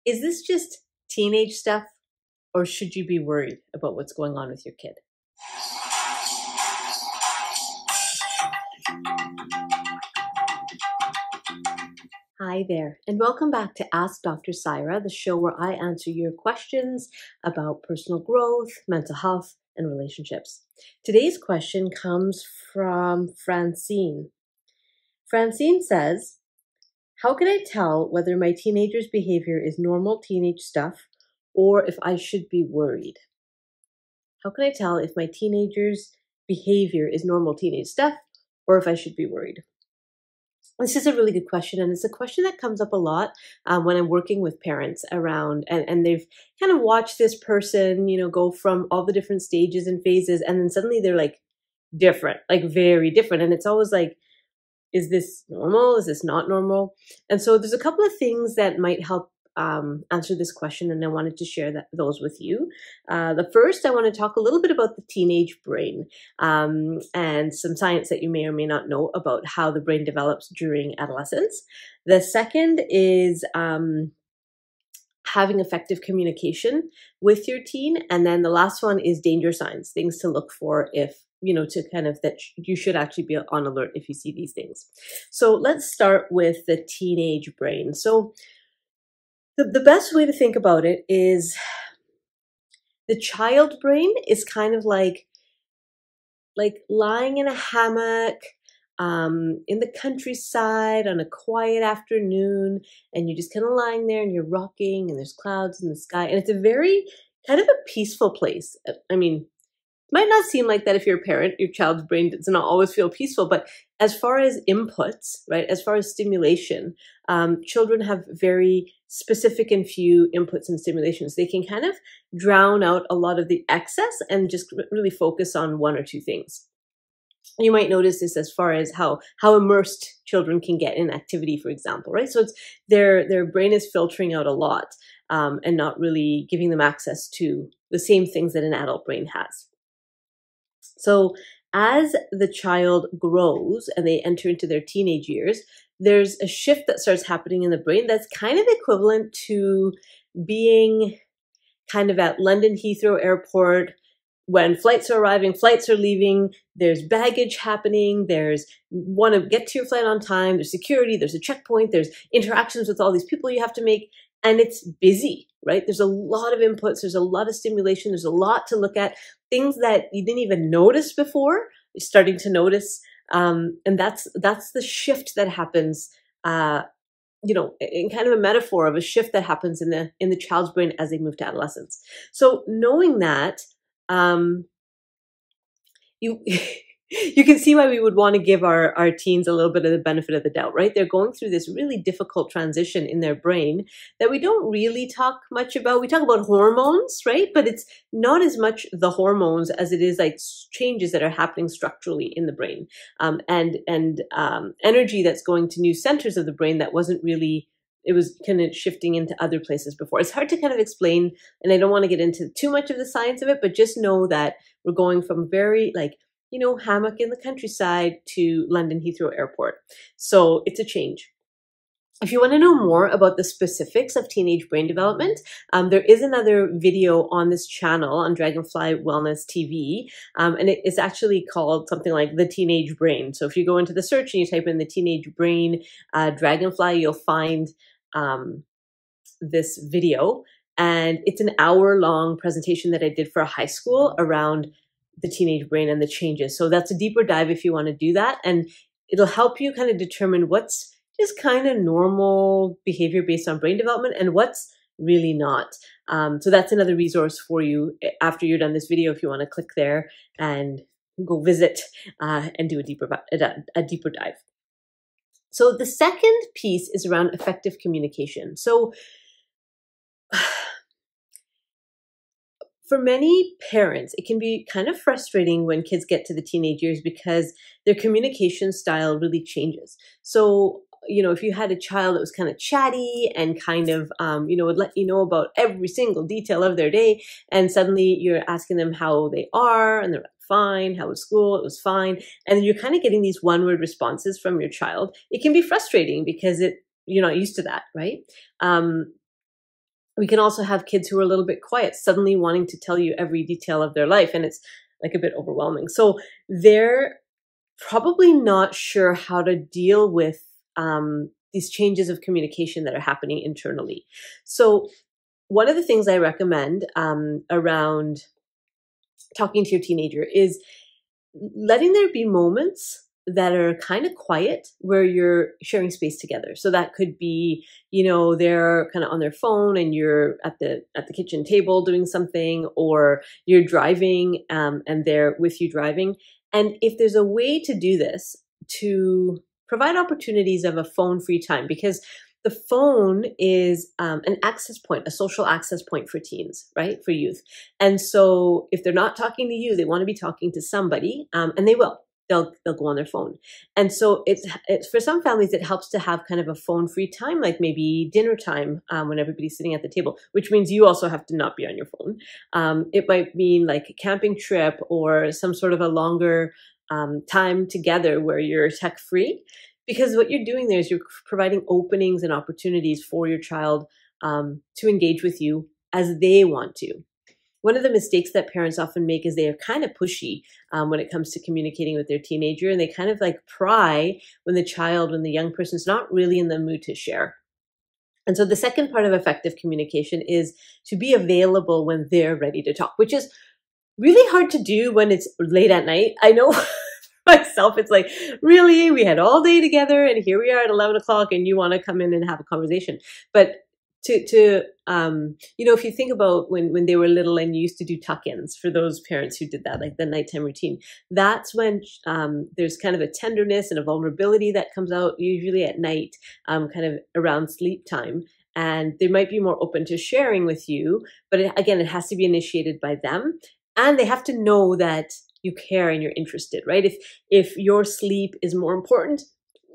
Is this just teenage stuff, or should you be worried about what's going on with your kid? Hi there, and welcome back to Ask Dr. Saira, the show where I answer your questions about personal growth, mental health, and relationships. Today's question comes from Francine. Francine says, how can I tell whether my teenager's behavior is normal teenage stuff or if I should be worried? How can I tell if my teenager's behavior is normal teenage stuff or if I should be worried? This is a really good question, and it's a question that comes up a lot when I'm working with parents around, and they've kind of watched this person, go from all the different stages and phases, and then suddenly they're like different, like very different. And it's always like, is this normal? Is this not normal? And so there's a couple of things that might help answer this question, and I wanted to share those with you. The first, I want to talk a little bit about the teenage brain and some science that you may or may not know about how the brain develops during adolescence. The second is having effective communication with your teen. And then the last one is danger signs, things to look for if, to kind of that you should actually be on alert if you see these things. So let's start with the teenage brain. So the best way to think about it is the child brain is kind of like lying in a hammock in the countryside on a quiet afternoon, and you're just kind of lying there and you're rocking and there's clouds in the sky, and it's a very kind of a peaceful place. I mean, it might not seem like that if you're a parent. Your child's brain does not always feel peaceful, but as far as inputs, right, as far as stimulation, children have very specific and few inputs and stimulations. They can kind of drown out a lot of the excess and just really focus on one or two things. You might notice this as far as how immersed children can get in activity, for example, right? So it's their brain is filtering out a lot and not really giving them access to the same things that an adult brain has. So as the child grows and they enter into their teenage years, there's a shift that starts happening in the brain that's kind of equivalent to being kind of at London Heathrow Airport when flights are arriving, flights are leaving, there's baggage happening, there's want to get to your flight on time, there's security, there's a checkpoint, there's interactions with all these people you have to make, and it's busy, right? There's a lot of inputs, there's a lot of stimulation, there's a lot to look at, things that you didn't even notice before, you're starting to notice, and that's the shift that happens, in kind of a metaphor of a shift that happens in the child's brain as they move to adolescence. So knowing that, you you can see why we would want to give our teens a little bit of the benefit of the doubt, right? They're going through this really difficult transition in their brain that we don't really talk much about. We talk about hormones, right? But it's not as much the hormones as it is like changes that are happening structurally in the brain, and energy that's going to new centers of the brain that wasn't really, it was kind of shifting into other places before. It's hard to kind of explain, and I don't want to get into too much of the science of it, but just know that we're going from very hammock in the countryside to London Heathrow Airport. So it's a change. If you want to know more about the specifics of teenage brain development, there is another video on this channel on Dragonfly Wellness TV, and it is actually called something like The Teenage Brain. So if you go into the search and you type in The Teenage Brain Dragonfly, you'll find this video, and it's an hour-long presentation that I did for a high school around the teenage brain and the changes. So that's a deeper dive if you want to do that, and it'll help you kind of determine what's just kind of normal behavior based on brain development and what's really not. So that's another resource for you after you're done this video if you want to click there and go visit and do a deeper dive. So the second piece is around effective communication. So for many parents, it can be kind of frustrating when kids get to the teenage years because their communication style really changes. So, if you had a child that was kind of chatty and kind of, would let you know about every single detail of their day, and suddenly you're asking them how they are, and they're like, fine, how was school? It was fine. And you're kind of getting these one-word responses from your child. It can be frustrating because you're not used to that, right? we can also have kids who are a little bit quiet, suddenly wanting to tell you every detail of their life, and it's like a bit overwhelming. So they're probably not sure how to deal with these changes of communication that are happening internally. So one of the things I recommend around talking to your teenager is letting there be moments that are kind of quiet where you're sharing space together. So that could be, they're kind of on their phone and you're at the kitchen table doing something, or you're driving and they're with you driving. And if there's a way to do this, to provide opportunities of a phone-free time, because the phone is an access point, a social access point for teens, right? For youth. And so if they're not talking to you, they want to be talking to somebody, and they will. They'll go on their phone. And so it's for some families, it helps to have kind of a phone-free time, like maybe dinner time when everybody's sitting at the table, which means you also have to not be on your phone. It might mean like a camping trip or some sort of a longer time together where you're tech-free. Because what you're doing there is you're providing openings and opportunities for your child to engage with you as they want to. One of the mistakes that parents often make is they are kind of pushy when it comes to communicating with their teenager, and they kind of like pry when the young person's not really in the mood to share. And so the second part of effective communication is to be available when they're ready to talk, which is really hard to do when it's late at night. I know myself, it's like, really, we had all day together and here we are at 11 o'clock and you want to come in and have a conversation. But if you think about when they were little and you used to do tuck-ins, for those parents who did that, like the nighttime routine, that's when there's kind of a tenderness and a vulnerability that comes out usually at night, kind of around sleep time. And they might be more open to sharing with you, but it has to be initiated by them. And they have to know that you care and you're interested, right? If your sleep is more important,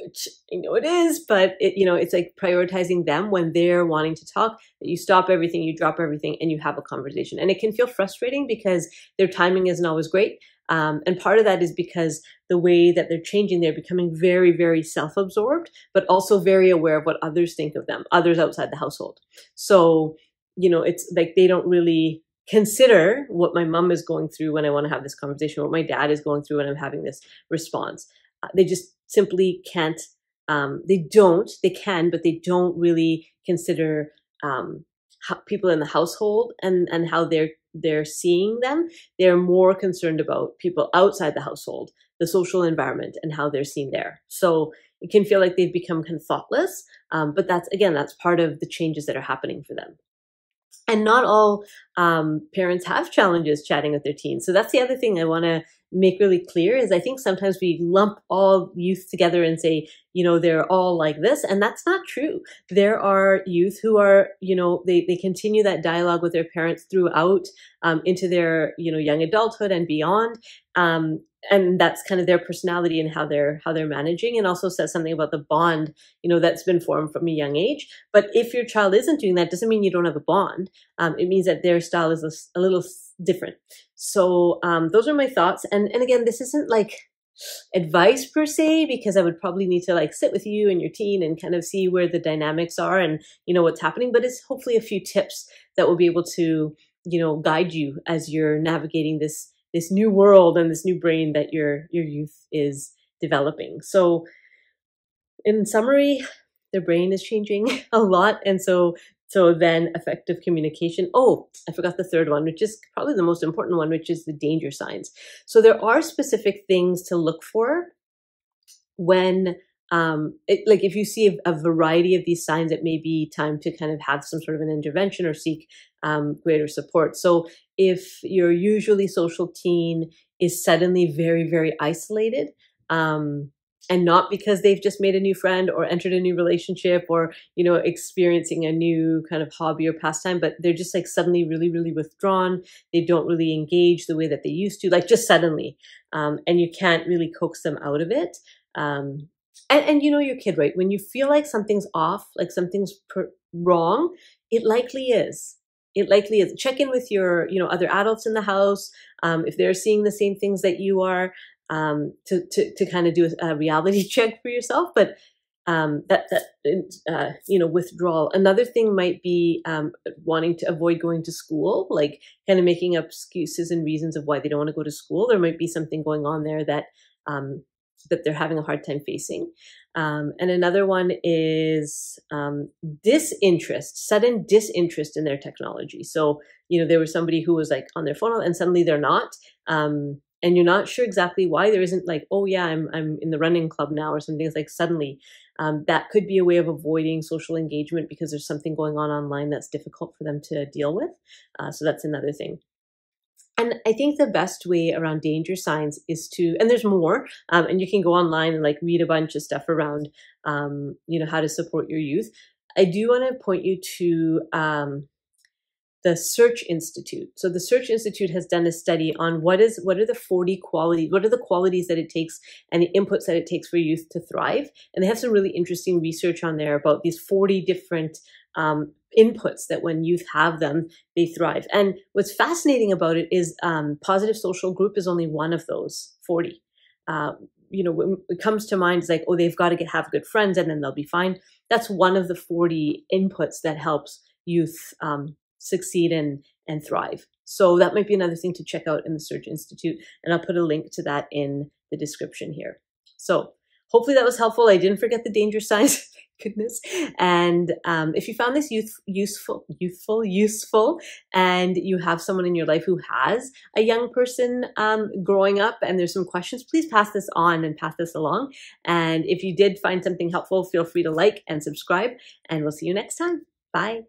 which I know it is, but it's like prioritizing them when they're wanting to talk, that you stop everything, you drop everything, and you have a conversation. And it can feel frustrating because their timing isn't always great. And part of that is because the way that they're changing, they're becoming very, very self-absorbed, but also very aware of what others think of them, others outside the household. So, it's like they don't really consider what my mom is going through when I want to have this conversation, what my dad is going through when I'm having this response. They just simply can't, they can, but they don't really consider how people in the household and how they're seeing them. They're more concerned about people outside the household, the social environment, and how they're seen there. So it can feel like they've become kind of thoughtless, but that's part of the changes that are happening for them. And not all parents have challenges chatting with their teens. So that's the other thing I want to make really clear is I think sometimes we lump all youth together and say, they're all like this. And that's not true. There are youth who are, they continue that dialogue with their parents throughout into their, young adulthood and beyond. And that's kind of their personality and how they're managing, and also says something about the bond, that's been formed from a young age. But if your child isn't doing that, doesn't mean you don't have a bond. It means that their style is a little different. So those are my thoughts. And again, this isn't like advice per se, because I would probably need to like sit with you and your teen and kind of see where the dynamics are and, what's happening. But it's hopefully a few tips that will be able to, guide you as you're navigating this new world and this new brain that your youth is developing. So in summary, their brain is changing a lot. And so then effective communication. Oh, I forgot the third one, which is probably the most important one, which is the danger signs. So there are specific things to look for when if you see a variety of these signs, it may be time to kind of have some sort of an intervention or seek greater support. So if your usually social teen is suddenly very, very isolated, and not because they've just made a new friend or entered a new relationship or, experiencing a new kind of hobby or pastime, but they're just like suddenly really, really withdrawn. They don't really engage the way that they used to, like just suddenly, and you can't really coax them out of it. And your kid, right? When you feel like something's off, like something's wrong, it likely is. It likely is. Check in with your, other adults in the house, if they're seeing the same things that you are, to kind of do a reality check for yourself. But withdrawal. Another thing might be wanting to avoid going to school, like kind of making up excuses and reasons of why they don't want to go to school. There might be something going on there that that they're having a hard time facing. And another one is sudden disinterest in their technology. So, there was somebody who was like on their phone and suddenly they're not. And you're not sure exactly why. There isn't like, oh yeah, I'm in the running club now or something. It's like suddenly that could be a way of avoiding social engagement because there's something going on online that's difficult for them to deal with. So that's another thing. And I think the best way around danger signs is and there's more, and you can go online and like read a bunch of stuff around, how to support your youth. I do want to point you to the Search Institute. So the Search Institute has done a study on what are the 40 qualities, what are the qualities that it takes and the inputs that it takes for youth to thrive. And they have some really interesting research on there about these 40 different inputs that when youth have them, they thrive. And what's fascinating about it is positive social group is only one of those 40. When it comes to mind, it's like, oh, they've got to have good friends and then they'll be fine. That's one of the 40 inputs that helps youth succeed and thrive. So that might be another thing to check out in the Search Institute. And I'll put a link to that in the description here. So hopefully that was helpful. I didn't forget the danger signs. Goodness. And if you found this useful, and you have someone in your life who has a young person growing up and there's some questions, please pass this on and pass this along. And if you did find something helpful, feel free to like and subscribe, and we'll see you next time. Bye.